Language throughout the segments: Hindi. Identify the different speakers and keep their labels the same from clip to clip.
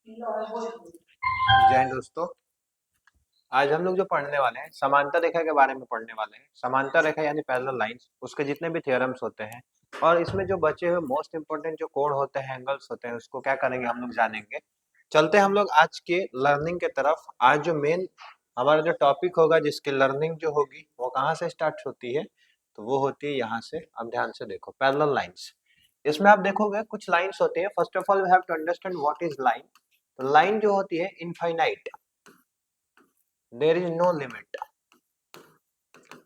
Speaker 1: जय हिंद दोस्तों। आज हम लोग जो पढ़ने वाले हैं समांतर रेखा के बारे में पढ़ने वाले हैं। समांतर रेखा यानी पैरेलल लाइंस, उसके जितने भी थ्योरम्स होते हैं और इसमें जो बचे हुए मोस्ट इंपोर्टेंट जो कोण होते हैं, एंगल्स होते हैं, उसको क्या करेंगे हम लोग जानेंगे। चलते हैं हम लोग आज के लर्निंग के तरफ। आज जो मेन हमारा जो टॉपिक होगा, जिसकी लर्निंग जो होगी वो कहाँ से स्टार्ट होती है, तो वो होती है यहाँ से। अब ध्यान से देखो, पैरेलल लाइंस। इसमें आप देखोगे कुछ लाइंस होती है। First of all we have to understand what is line. तो लाइन जो होती है infinite, there is no limit.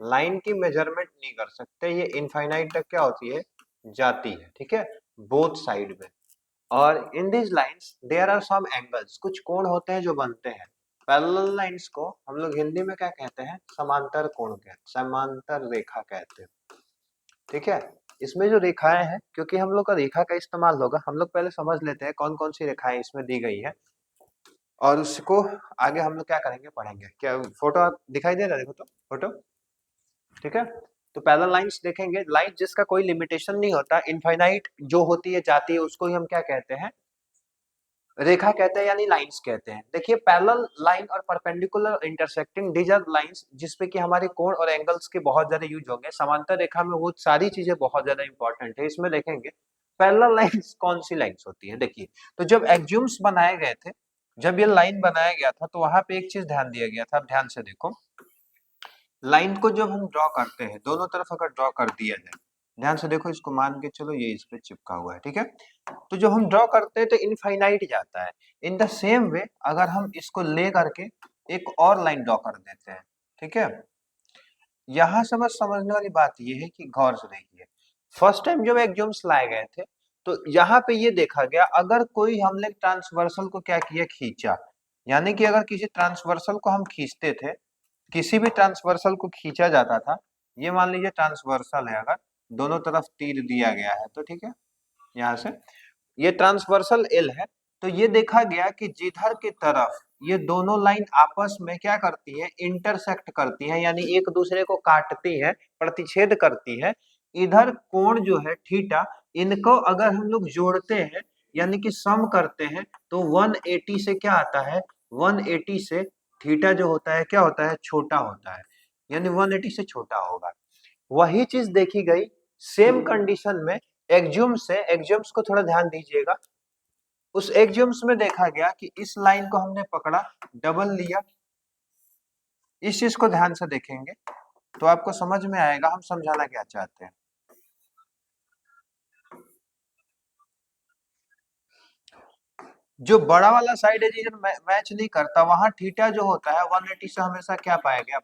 Speaker 1: Line की मेजरमेंट नहीं कर सकते, ये इनफाइनाइट तक क्या होती है, जाती है। ठीक है, बोथ साइड में। और in this lines there are some angles, कुछ कोण होते हैं जो बनते हैं। पैरेलल लाइंस को हम लोग हिंदी में क्या कहते हैं, समांतर कोण कहते हैं, समांतर रेखा कहते हैं। ठीक है, इसमें जो रेखाएं हैं, क्योंकि हम लोग का रेखा का इस्तेमाल होगा, हम लोग पहले समझ लेते हैं कौन कौन सी रेखाएं इसमें दी गई है और उसको आगे हम लोग क्या करेंगे, पढ़ेंगे। क्या फोटो दिखाई दे रहा है? देखो तो फोटो। ठीक है, तो पैरेलल लाइंस देखेंगे। लाइन जिसका कोई लिमिटेशन नहीं होता, इनफाइनाइट जो होती है, जाती है, उसको ही हम क्या कहते हैं, रेखा कहते हैं, यानी लाइंस कहते हैं। देखिए, पैरेलल लाइन और perpendicular intersecting, these are lines जिसपे कि हमारे कोण और एंगल्स के बहुत ज्यादा यूज होंगे। समांतर रेखा में वो सारी चीजें बहुत ज्यादा इंपॉर्टेंट है। इसमें देखेंगे पैरेलल लाइंस कौन सी लाइंस होती है। देखिए, तो जब एक्जियम्स बनाए गए थे, जब ये लाइन बनाया गया था, तो वहां पे एक चीज ध्यान दिया गया था। अब ध्यान से देखो, लाइन को जब हम ड्रॉ करते हैं, दोनों तरफ अगर ड्रॉ कर दिया जाए, ध्यान से देखो, इसको मान के चलो ये इस पे चिपका हुआ है। ठीक है, तो जब हम ड्रॉ करते हैं तो इनफाइनाइट जाता है। इन द सेम वे अगर हम इसको ले करके एक और लाइन ड्रॉ कर देते हैं, ठीक है, यहां से बस समझने वाली बात ये है कि गौर से देखिए, फर्स्ट टाइम जब एक्जियम्स लाए गए थे, तो यहाँ पे ये देखा गया, अगर कोई हमने ट्रांसवर्सल को क्या किया, खींचा, यानी कि अगर किसी ट्रांसवर्सल को हम खींचते थे, किसी भी ट्रांसवर्सल को खींचा जाता था, ये मान लीजिए ट्रांसवर्सल है, अगर दोनों तरफ तीर दिया गया है, तो ठीक है, यहाँ से ये ट्रांसवर्सल एल है, तो ये देखा गया कि जिधर की तरफ ये दोनों लाइन आपस में क्या करती है, इंटरसेक्ट करती है, यानी एक दूसरे को काटती है, प्रतिच्छेद करती है। इधर कोण जो है थीटा, इनको अगर हम लोग जोड़ते हैं यानी कि सम करते हैं, तो 180 से क्या आता है, 180 से थीटा जो होता है क्या होता है, छोटा होता है, यानी 180 से छोटा होगा। वही चीज देखी गई सेम कंडीशन में एक्जियम्स से। एक्जियम्स को थोड़ा ध्यान दीजिएगा। उस एक्जियम्स में देखा गया कि इस लाइन को हमने पकड़ा, डबल लिया। इस चीज को ध्यान से देखेंगे तो आपको समझ में आएगा हम समझाना क्या चाहते हैं। जो बड़ा वाला साइड है, जी मैच नहीं करता, वहां थीटा जो होता है 180 से हमेशा क्या पाया गया,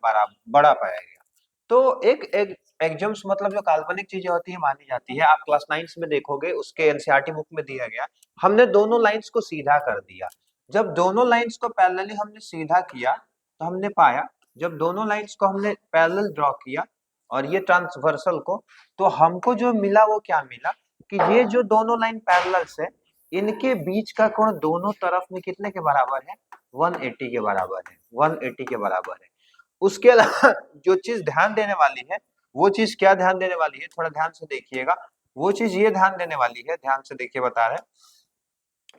Speaker 1: बड़ा पाया गया। तो एक एग्जाम्स मतलब जो काल्पनिक चीजें होती है मानी जाती है। आप क्लास 9 में देखोगे, उसके एनसीईआरटी बुक में दिया गया, हमने दोनों लाइंस को सीधा कर दिया। जब दोनों लाइंस को पैरेलली हमने सीधा किया, तो हमने पाया, जब दोनों लाइंस को हमने पैरेलल ड्रॉ किया और ये ट्रांसवर्सल को, तो हमको जो मिला वो क्या मिला, कि ये जो दोनों लाइन पैरेलल है, इनके बीच का कोण दोनों तरफ में कितने के बराबर है, 180 के बराबर है, 180 के बराबर है। उसके अलावा जो चीज ध्यान देने वाली है, वो चीज क्या ध्यान देने वाली है, थोड़ा ध्यान से देखिएगा। वो चीज ये ध्यान देने वाली है, ध्यान से देखिए, बता रहे हैं,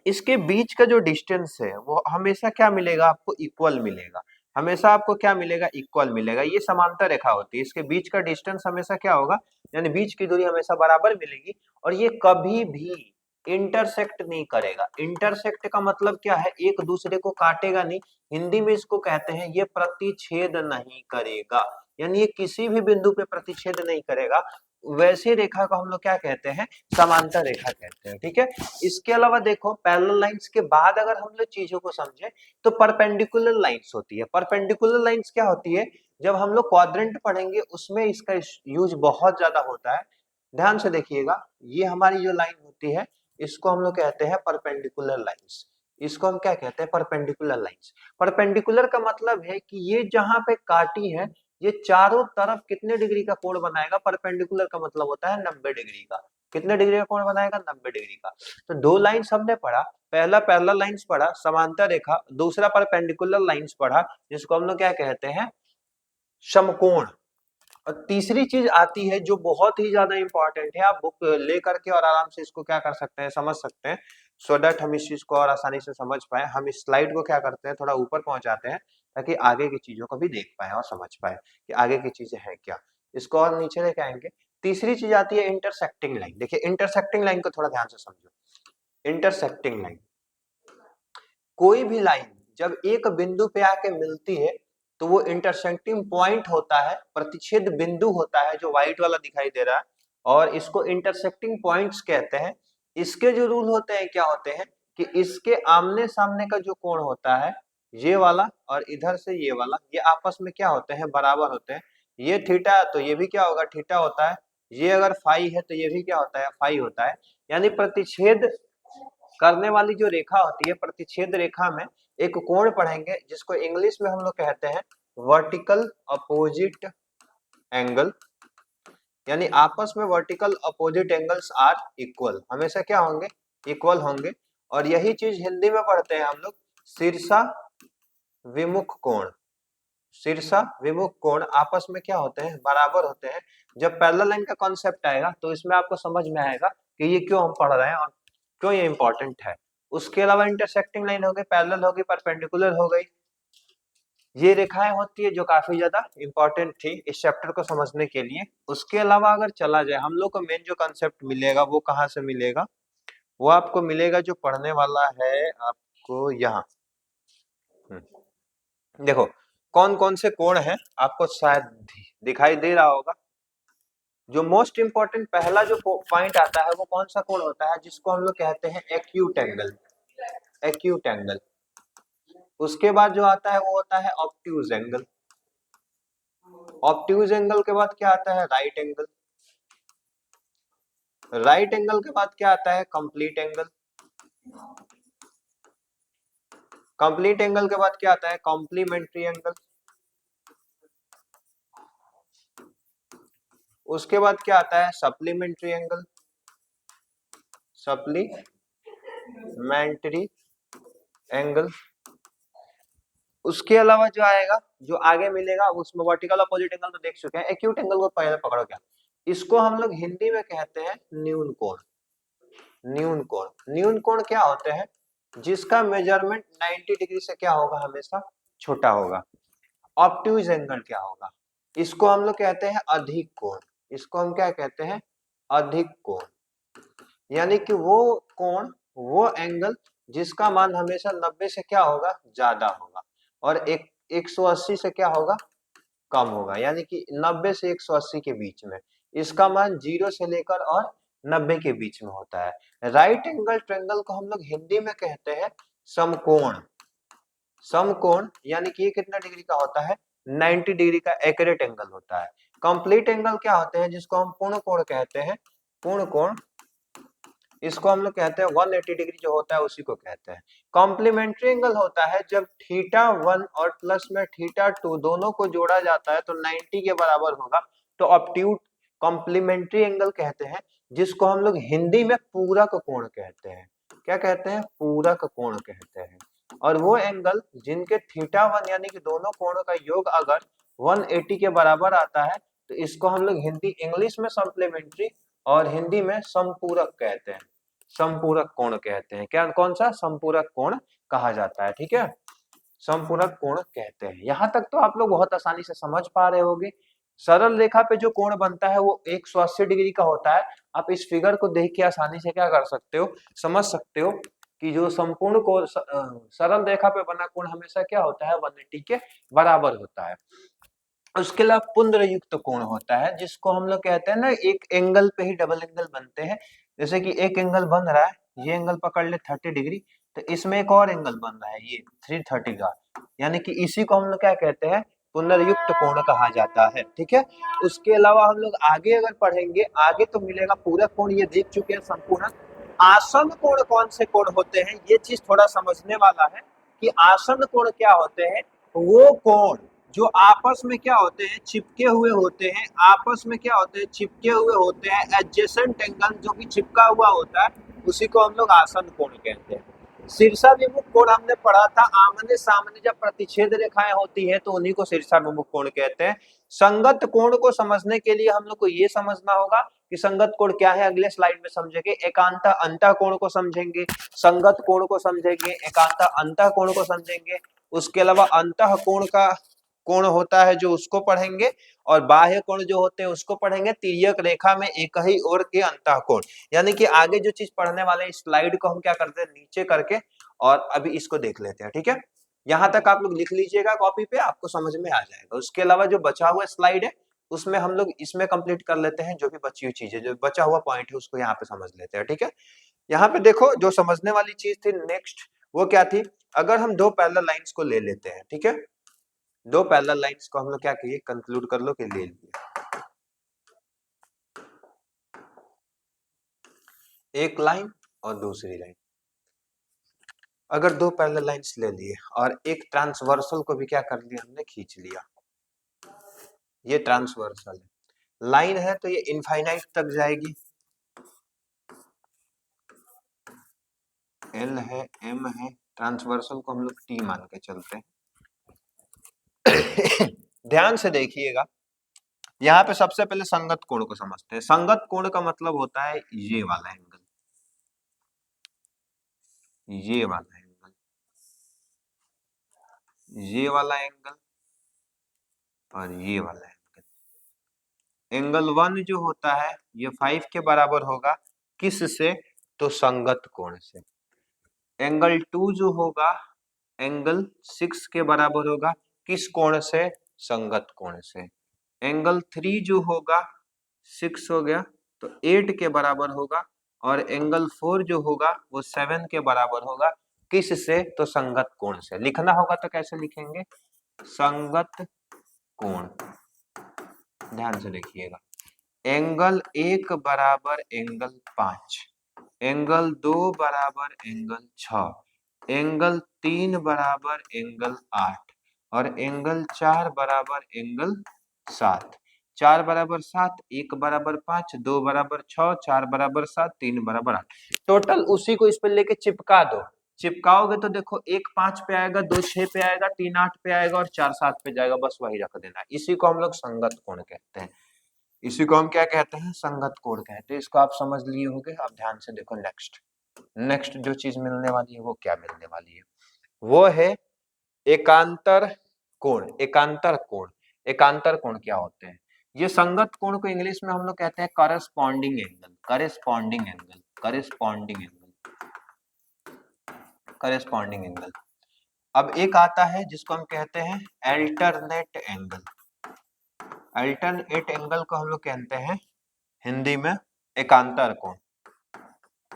Speaker 1: इसके बीच का जो डिस्टेंस है वो हमेशा क्या मिलेगा, आपको इक्वल मिलेगा। हमेशा आपको क्या मिलेगा, इक्वल मिलेगा। ये समांतर रेखा होती है, इसके बीच का डिस्टेंस हमेशा क्या होगा, यानी बीच की दूरी हमेशा बराबर मिलेगी। और ये कभी भी इंटरसेक्ट नहीं करेगा। इंटरसेक्ट का मतलब क्या है, एक दूसरे को काटेगा नहीं। हिंदी में इसको कहते हैं, ये प्रतिच्छेद नहीं करेगा, यानी ये किसी भी बिंदु पे प्रतिच्छेद नहीं करेगा। वैसे रेखा को हम लोग क्या कहते हैं, समांतर रेखा कहते हैं। ठीक है, इसके अलावा देखो, पैरेलल लाइंस के बाद अगर हम लोग चीजों को समझे, तो परपेंडिकुलर लाइंस होती है। परपेंडिकुलर लाइंस क्या होती है, जब हम लोग क्वाड्रेंट पढ़ेंगे उसमें इसका यूज बहुत ज्यादा होता है। ध्यान से देखिएगा, ये हमारी जो लाइन होती है, इसको हम लोग कहते हैं परपेंडिकुलर लाइंस। इसको हम क्या कहते हैं, परपेंडिकुलर लाइंस। परपेंडिकुलर का मतलब है कि ये जहां पे काटी है, ये चारों तरफ कितने डिग्री का कोण बनाएगा। परपेंडिकुलर का मतलब होता है 90 डिग्री का। कितने डिग्री का कोण बनाएगा, 90 डिग्री का। तो दो लाइंस हमने पढ़ा, पहला पैरेलल लाइंस पढ़ा, समांतर रेखा, दूसरा परपेंडिकुलर लाइंस पढ़ा, जिसको हम लोग क्या कहते हैं, समकोण। और तीसरी चीज आती है जो बहुत ही ज्यादा इंपॉर्टेंट है, आप बुक ले करके और आराम से इसको क्या कर सकते हैं, समझ सकते हैं, सो दैट हम इस चीज को और आसानी से समझ पाए। हम इस स्लाइड को क्या करते हैं, थोड़ा ऊपर पहुंचाते हैं ताकि आगे की चीजों को भी देख पाए और समझ पाए कि आगे की चीजें हैं क्या। इसको और नीचे लेके आएंगे। तीसरी चीज आती है इंटरसेक्टिंग लाइन। देखिए इंटरसेक्टिंग लाइन को थोड़ा ध्यान से समझो। इंटरसेक्टिंग लाइन, कोई भी लाइन जब एक बिंदु पे आके मिलती है तो वो इंटरसेक्टिंग पॉइंट होता है, प्रतिच्छेद बिंदु होता है जो व्हाइट वाला दिखाई दे रहा है, और इसको इंटरसेक्टिंग पॉइंट्स कहते हैं। इसके जो रूल होते हैं क्या होते हैं कि इसके आमने सामने का जो कोण होता है ये वाला, और इधर से ये वाला, ये आपस में क्या होते हैं, बराबर होते हैं। ये थीटा तो ये भी क्या होगा, थीटा होता है। ये अगर फाई है तो ये भी क्या होता है, फाई होता है। यानी प्रतिच्छेद करने वाली जो रेखा होती है, प्रतिच्छेद रेखा में एक कोण पढ़ेंगे जिसको इंग्लिश में हम लोग कहते हैं वर्टिकल अपोजिट एंगल। यानी आपस में vertical opposite angles are equal, हमेशा क्या होंगे, इक्वल होंगे। और यही चीज हिंदी में पढ़ते हैं हम लोग शीर्षा विमुख कोण। शीर्षा विमुख कोण आपस में क्या होते हैं, बराबर होते हैं। जब पैरेलल लाइन का कॉन्सेप्ट आएगा तो इसमें आपको समझ में आएगा कि ये क्यों हम पढ़ रहे हैं और क्यों ये इंपॉर्टेंट है। उसके अलावा इंटरसेक्टिंग लाइन हो गई, पैरेलल होगी, परपेंडिकुलर हो गई, ये रेखाएं होती है जो काफी ज्यादा इंपॉर्टेंट थी इस चैप्टर को समझने के लिए। उसके अलावा अगर चला जाए, हम लोग को मेन जो कंसेप्ट मिलेगा वो कहाँ से मिलेगा, वो आपको मिलेगा जो पढ़ने वाला है आपको यहाँ। देखो कौन कौन से कोण हैं, आपको शायद दिखाई दे रहा होगा। जो मोस्ट इंपॉर्टेंट पहला जो पॉइंट आता है वो कौन सा कोण होता है, जिसको हम लोग कहते हैं एक्यूट एंगल। Acute angle. उसके बाद जो आता है वो होता है ऑब्ट्यूज एंगल। ऑब्ट्यूज एंगल के बाद क्या आता है, राइट एंगल। राइट एंगल के बाद क्या आता है, कंप्लीट एंगल। कंप्लीट एंगल के बाद क्या आता है, कॉम्प्लीमेंट्री एंगल। उसके बाद क्या आता है, सप्लीमेंट्री एंगल। Supplementary angle. उसके अलावा जो आएगा, जो आगे मिलेगा उसमें वर्टिकल अपोजिट एंगल तो देख चुके हैं। एक्यूट एंगल को पहले पकड़ो क्या, इसको हम लोग हिंदी में कहते हैं न्यून कोण। न्यून कोण, न्यून कोण क्या होते हैं, जिसका मेजरमेंट 90 डिग्री से क्या होगा, हमेशा छोटा होगा। ऑब्ट्यूज एंगल क्या होगा, इसको हम लोग कहते हैं अधिक कोण। इसको हम क्या कहते हैं, अधिक कोण। यानी कि वो कोण, वो एंगल जिसका मान हमेशा 90 से क्या होगा, ज्यादा होगा, और 180 से क्या होगा, कम होगा। यानी कि 90 से 180 के बीच में, इसका मान 0 से लेकर और 90 के बीच में होता है। राइट एंगल ट्रायंगल को हम लोग हिंदी में कहते हैं समकोण। समकोण यानी कि ये कितना डिग्री का होता है, 90 डिग्री का एक्यूरेट एंगल होता है। कंप्लीट एंगल क्या होते हैं, जिसको हम पूर्ण कोण कहते हैं। पूर्ण कोण, इसको हम लोग कहते हैं 180 डिग्री जो होता है उसी को कहते हैं। कॉम्प्लीमेंट्री एंगल होता है जब थीटा 1 और प्लस में थीटा 2 दोनों को जोड़ा जाता है तो 90 के बराबर होगा, तो ऑब्ट्यूट कॉम्प्लीमेंट्री एंगल कहते हैं, जिसको हम लोग हिंदी में पूरक कोण कहते हैं। क्या कहते हैं, पूरक कोण कहते हैं। और वो एंगल जिनके थीटा 1 यानी कि दोनों कोणों का योग अगर 180 के बराबर आता है तो इसको हम लोग हिंदी इंग्लिश में सप्लीमेंट्री और हिंदी में समपूरक कहते हैं। समपूरक कोण कहते हैं। क्या, कौन सा, समपूरक कोण कहा जाता है। ठीक है, समपूरक कोण कहते हैं। यहां तक तो आप लोग बहुत आसानी से समझ पा रहे होंगे। सरल रेखा पे जो कोण बनता है वो 180 डिग्री का होता है। आप इस फिगर को देख के आसानी से क्या कर सकते हो, समझ सकते हो कि जो संपूर्ण को सरल रेखा पे बना कोण हमेशा क्या होता है, 180 के बराबर होता है। उसके अलावा पुंद्र युक्त कोण होता है, जिसको हम लोग कहते हैं ना, एक एंगल पे ही डबल एंगल बनते हैं। जैसे कि एक एंगल बन रहा है, ये एंगल पकड़ ले 30 डिग्री, तो इसमें एक और एंगल बन रहा है ये 330 का, यानी कि इसी को हम लोग क्या कहते हैं, पुनर्युक्त कोण कहा जाता है। ठीक है, उसके अलावा हम लोग आगे अगर पढ़ेंगे, आगे तो मिलेगा पूरक कोण, ये देख चुके हैं संपूर्ण। आसन्न कोण कौन से कोण होते हैं, ये चीज थोड़ा समझने वाला है कि आसन्न कोण क्या होते हैं। वो कोण जो आपस में क्या होते हैं, चिपके हुए होते हैं, आपस में क्या होते हैं, चिपके हुए होते हैं। एडजेसेंट एंगल जो कि चिपका हुआ होता है, उसी को हम लोग आसन्न कोण कहते हैं। शीर्षाभिमुख कोण हमने पढ़ा था, आमने सामने जब प्रतिच्छेद रेखाएं होती है तो उन्हीं को शीर्षाभिमुख कोण कहते हैं। संगत कोण को समझने के लिए हम लोग को ये समझना होगा कि संगत कोण क्या है, अगले स्लाइड में समझेंगे। एकांत अंतः कोण को समझेंगे, संगत कोण को समझेंगे, एकांत अंतः कोण को समझेंगे। उसके अलावा अंतः कोण का कोण होता है जो उसको पढ़ेंगे, और बाह्य कोण जो होते हैं उसको पढ़ेंगे। तिर्यक रेखा में एक ही ओर के अंतः कोण, यानी कि आगे जो चीज पढ़ने वाले हैं, इस स्लाइड को हम क्या करते हैं नीचे करके, और अभी इसको देख लेते हैं, ठीक है। यहां तक आप लोग लिख लीजिएगा कॉपी पे, आपको समझ में आ जाएगा। उसके अलावा जो बचा हुआ स्लाइड है उसमें हम लोग इसमें कंप्लीट कर लेते हैं, जो भी बची हुई चीज है, जो बचा हुआ पॉइंट है उसको यहाँ पे समझ लेते हैं, ठीक है। यहाँ पे देखो जो समझने वाली चीज थी नेक्स्ट, वो क्या थी। अगर हम दो पैरेलल लाइंस को ले लेते हैं, ठीक है, दो पैरेलल लाइंस को हम लोग क्या कहिए, कंक्लूड कर लो कि ले लिए, एक लाइन और दूसरी लाइन। अगर दो पैरेलल लाइंस ले लिए और एक ट्रांसवर्सल को भी क्या कर लिया हमने, खींच लिया। ये ट्रांसवर्सल है, लाइन है तो ये इनफाइनाइट तक जाएगी, एल है, एम है, ट्रांसवर्सल को हम लोग टी मान के चलते हैं। ध्यान से देखिएगा, यहाँ पे सबसे पहले संगत कोण को समझते हैं। संगत कोण का मतलब होता है ये वाला एंगल, ये वाला एंगल, ये वाला एंगल और ये वाला एंगल। एंगल 1 जो होता है ये 5 के बराबर होगा, किस से, तो संगत कोण से। एंगल 2 जो होगा एंगल 6 के बराबर होगा, किस कोण से, संगत कोण से। एंगल 3 जो होगा 6 हो गया तो 8 के बराबर होगा, और एंगल 4 जो होगा वो 7 के बराबर होगा, किस से, तो संगत कोण से। लिखना होगा तो कैसे लिखेंगे, संगत कोण। ध्यान से देखिएगा, एंगल 1 बराबर एंगल 5, एंगल 2 बराबर एंगल 6, एंगल 3 बराबर एंगल 8, और एंगल 4 बराबर एंगल 7। 4 बराबर 7, 1 बराबर 5, 2 बराबर 6, 4 बराबर 7, 3 बराबर 8। टोटल उसी को इस पर लेके चिपका दो। चिपकाओगे तो देखो 1 5 पे आएगा, 2 6 पे आएगा, 3 8 पे आएगा और 4 7 पे जाएगा, बस वही रख देना। इसी को हम लोग संगत कोण कहते हैं। इसी को हम क्या कहते हैं, संगत कोण कहते हैं। इसको आप समझ लिए होंगे। अब ध्यान से देखो नेक्स्ट, नेक्स्ट जो चीज मिलने वाली है वो क्या मिलने वाली है, वो है एकांतर कोण। एकांतर कोण, एकांतर कोण क्या होते हैं, ये संगत कोण को इंग्लिश में हम लोग कहते हैं corresponding angle, corresponding angle, corresponding angle, corresponding angle. अब एक आता है जिसको हम कहते हैं अल्टरनेट एंगल। अल्टरनेट एंगल को हम लोग कहते हैं हिंदी में एकांतर कोण,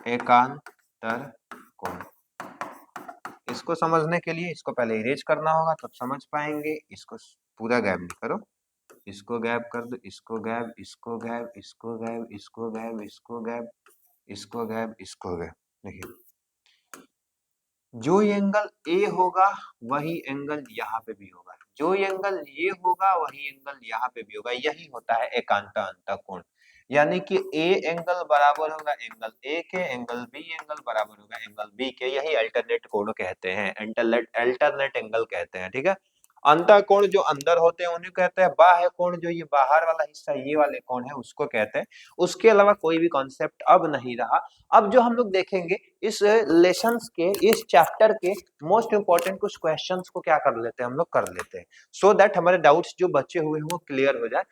Speaker 1: एकांतर कोण। इसको समझने के लिए इसको पहले इरेज करना होगा तब समझ पाएंगे। इसको पूरा गैप नहीं करो, इसको गैप कर दो, इसको गैप, इसको गैप, इसको गैप, इसको गैप, इसको गैप, इसको गैप, इसको गैप। देखिए जो एंगल ए होगा वही एंगल यहाँ पे भी होगा, जो एंगल ये होगा वही एंगल यहाँ पे भी होगा। यही होता है एकांत अंतः कोण। यानी कि ए एंगल बराबर होगा एंगल ए के, एंगल बी एंगल बराबर होगा एंगल बी के। यही अल्टरनेट कोण कहते हैं, अल्टरनेट एंगल कहते हैं, ठीक है। अंतः कोण जो अंदर होते हैं उन्हें कहते हैं, बाह्य कोण जो ये बाहर वाला हिस्सा ये वाले कोण है उसको कहते हैं। उसके अलावा कोई भी कॉन्सेप्ट अब नहीं रहा। अब जो हम लोग देखेंगे इस लेसन्स के, इस चैप्टर के मोस्ट इंपॉर्टेंट कुछ क्वेश्चंस को क्या कर लेते हैं हम लोग, कर लेते हैं, सो दैट हमारे डाउट्स जो बचे हुए हैं वो क्लियर हो जाए।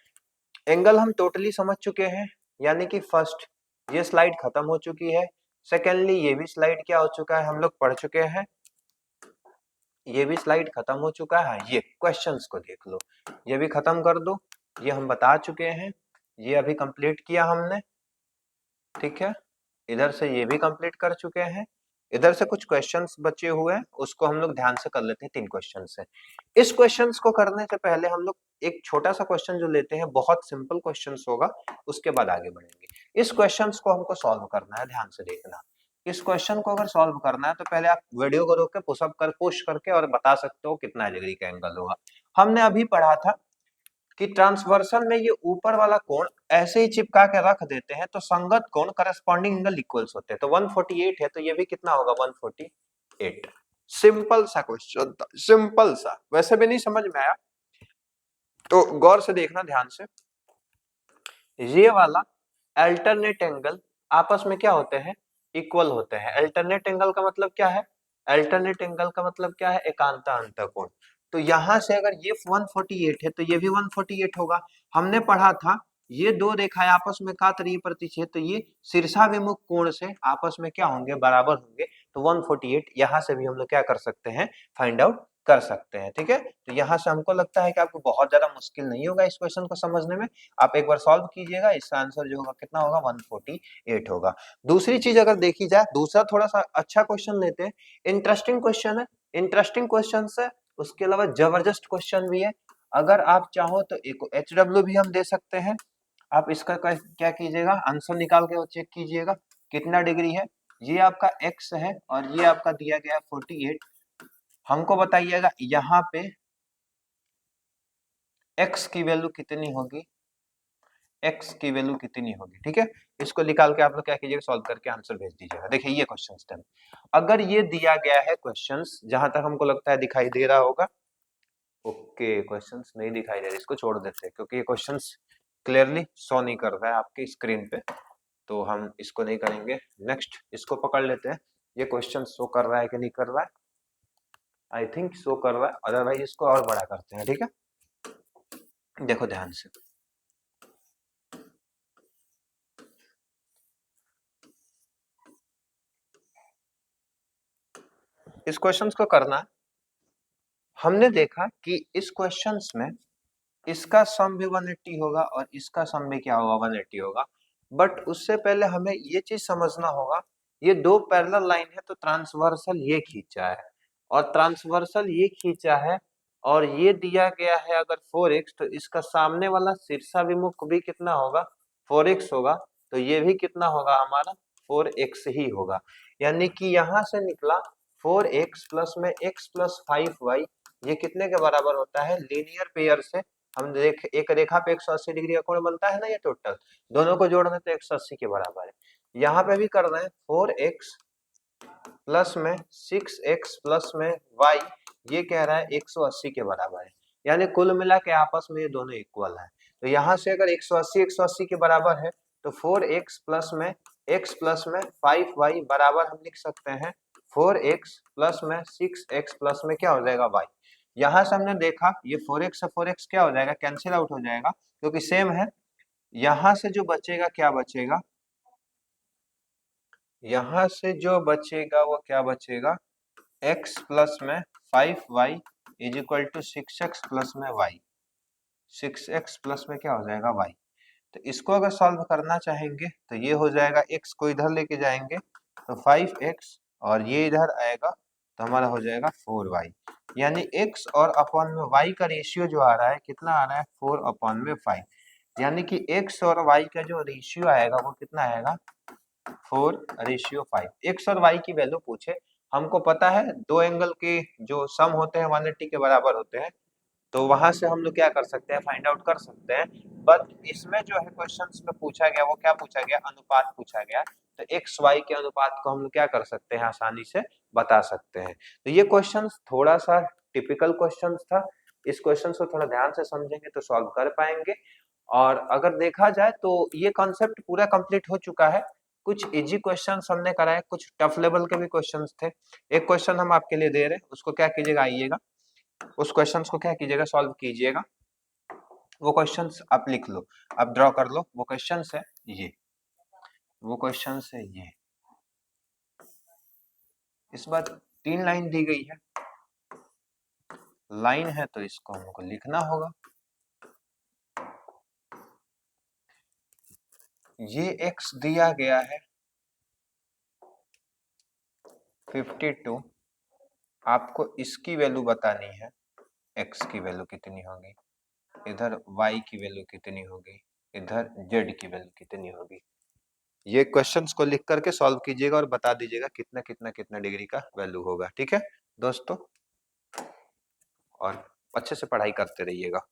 Speaker 1: एंगल हम टोटली समझ चुके हैं, यानी कि फर्स्ट ये स्लाइड खत्म हो चुकी है। सेकेंडली ये भी स्लाइड क्या हो चुका है, हम लोग पढ़ चुके हैं। ये भी स्लाइड खत्म हो चुका है। ये क्वेश्चंस को देख लो, ये भी खत्म कर दो, ये हम बता चुके हैं, ये अभी कंप्लीट किया हमने, ठीक है। इधर से ये भी कंप्लीट कर चुके हैं। इधर से कुछ क्वेश्चंस बचे हुए हैं उसको हम लोग ध्यान से कर लेते हैं, 3 क्वेश्चन से। इस क्वेश्चंस को करने से पहले हम लोग एक छोटा सा क्वेश्चन जो लेते हैं, बहुत सिंपल क्वेश्चंस होगा, उसके बाद आगे बढ़ेंगे। इस क्वेश्चंस को हमको सॉल्व करना है, ध्यान से देखना। इस क्वेश्चन को अगर सॉल्व करना है तो पहले आप वीडियो को रोक के पुशअप कर पुश करके और बता सकते हो कितना डिग्री का एंगल होगा। हमने अभी पढ़ा था कि ट्रांसवर्सल में ये ऊपर वाला कोण ऐसे ही चिपका के रख देते हैं तो संगत कोण करस्पॉन्डिंग एंगल इक्वल्स होते हैं। तो 148 है तो ये भी कितना होगा, 140। 148। सिंपल सा क्वेश्चन था, सिंपल सा, वैसे भी नहीं समझ में आया तो गौर से देखना ध्यान से। ये वाला अल्टरनेट एंगल आपस में क्या होते हैं, इक्वल होते हैं। अल्टरनेट एंगल का मतलब क्या है, अल्टरनेट एंगल का मतलब क्या है, एकांतर अंतःकोण। तो यहां से अगर ये 148 है तो ये भी 148 होगा। हमने पढ़ा था ये दो रेखाएं आपस में काट रही प्रतिच्छेद, तो ये शीर्षाभिमुख कोण से आपस में क्या होंगे, बराबर होंगे। तो 148 यहां से भी हम लोग क्या कर सकते हैं, फाइंड आउट कर सकते हैं। ठीक है, तो यहाँ से हमको लगता है कि आपको बहुत ज्यादा मुश्किल नहीं होगा इस क्वेश्चन को समझने में। आप एक बार सॉल्व कीजिएगा, इसका आंसर जो होगा कितना होगा, 148 होगा। दूसरी चीज अगर देखी जाए, दूसरा थोड़ा सा अच्छा क्वेश्चन लेते हैं, इंटरेस्टिंग क्वेश्चन है, इंटरेस्टिंग क्वेश्चन है, उसके अलावा जबरदस्त क्वेश्चन भी है। अगर आप चाहो तो एक HW भी हम दे सकते हैं। आप इसका क्या कीजिएगा, आंसर निकाल के चेक कीजिएगा कितना डिग्री है। ये आपका x है और ये आपका दिया गया 48। हमको बताइएगा यहाँ पे x की वैल्यू कितनी होगी, x की वैल्यू कितनी होगी। ठीक है, इसको निकाल के आप लोग क्या कीजिएगा, सॉल्व करके आंसर भेज दीजिएगा। देखिए ये क्वेश्चन, अगर ये दिया गया है क्वेश्चन, जहां तक हमको लगता है दिखाई दे रहा होगा, ओके क्वेश्चंस नहीं दिखाई दे रहे, इसको छोड़ देते हैं क्योंकि ये क्वेश्चंस क्लियरली शो नहीं कर रहा है आपकी स्क्रीन पे, तो हम इसको नहीं करेंगे। नेक्स्ट इसको पकड़ लेते हैं, ये क्वेश्चन शो कर रहा है कि नहीं कर रहा है, आई थिंक शो कर रहा है, अदरवाइज इसको और बड़ा करते हैं। ठीक है, देखो ध्यान से, इस क्वेश्चन को करना, हमने देखा कि इस क्वेश्चंस में इसका सम भी 180 होगा और इसका सम भी क्या होगा, 180 होगा। बट उससे पहले हमें ये चीज समझना होगा, ये दो पैरेलल लाइन है तो ट्रांसवर्सल ये खींचा है और ट्रांसवर्सल ये खींचा है, और ये दिया गया है अगर 4x, तो इसका सामने वाला शीर्षाभिमुख भी कितना होगा, 4x होगा। तो ये भी कितना होगा हमारा, 4x ही होगा। यानी कि यहां से निकला 4x प्लस में x प्लस 5y, ये कितने के बराबर होता है, लीनियर पेयर से हम देख, एक रेखा पे 180 डिग्री का कोण बनता है ना, ये टोटल दोनों को जोड़ दें तो 180 के बराबर है। यहाँ पे भी कर रहे हैं 4x प्लस में 6x प्लस में y, ये कह रहा है 180 के बराबर है। यानी कुल मिला के आपस में ये दोनों इक्वल है। तो यहाँ से अगर 180 के बराबर है तो 4x प्लस में x प्लस में 5y बराबर हम लिख सकते हैं 4x प्लस में 6x प्लस में क्या हो जाएगा, y। यहाँ से हमने देखा ये 4x से 4x क्या हो जाएगा, कैंसिल आउट हो जाएगा क्योंकि सेम है। यहाँ से जो बचेगा क्या बचेगा, यहाँ से जो बचेगा वो क्या बचेगा, x प्लस में 5y is equal to 6x plus में y, 6x प्लस में क्या हो जाएगा, y। तो इसको अगर सॉल्व करना चाहेंगे तो ये हो जाएगा, x को इधर लेके जाएंगे तो 5x और ये इधर आएगा तो हमारा हो जाएगा 4y। यानी x और अपॉन में y का रेशियो जो आ रहा है कितना आ रहा है, 4 अपॉन में 5। यानी कि x और y का जो रेशियो आएगा वो कितना आएगा, 4:5। x और y की वैल्यू पूछे, हमको पता है दो एंगल के जो सम होते हैं 180 के बराबर होते हैं, तो वहां से हम लोग क्या कर सकते हैं, फाइंड आउट कर सकते हैं। बट इसमें जो है क्वेश्चंस में पूछा गया वो क्या पूछा गया, अनुपात पूछा गया। तो एक्स वाई के अनुपात को हम लोग क्या कर सकते हैं, आसानी से बता सकते हैं। तो ये क्वेश्चन थोड़ा सा टिपिकल क्वेश्चन था, इस क्वेश्चन को थोड़ा ध्यान से समझेंगे तो सॉल्व कर पाएंगे। और अगर देखा जाए तो ये कॉन्सेप्ट पूरा कंप्लीट हो चुका है। कुछ इजी क्वेश्चंस हमने कराए, कुछ टफ लेवल के भी क्वेश्चंस थे। एक क्वेश्चन हम आपके लिए दे रहे हैं, उसको क्या कीजिएगा, आइएगा उस क्वेश्चंस को क्या कीजिएगा, सॉल्व कीजिएगा। वो क्वेश्चंस आप लिख लो, आप ड्रॉ कर लो, वो क्वेश्चंस है ये, वो क्वेश्चंस है ये। इस बार 3 लाइन दी गई है, लाइन है तो इसको हमको लिखना होगा। ये x दिया गया है 52, आपको इसकी वैल्यू बतानी है, x की वैल्यू कितनी होगी, इधर y की वैल्यू कितनी होगी, इधर z की वैल्यू कितनी होगी। ये क्वेश्चंस को लिख करके सॉल्व कीजिएगा और बता दीजिएगा कितना कितना कितना डिग्री का वैल्यू होगा। ठीक है दोस्तों, और अच्छे से पढ़ाई करते रहिएगा।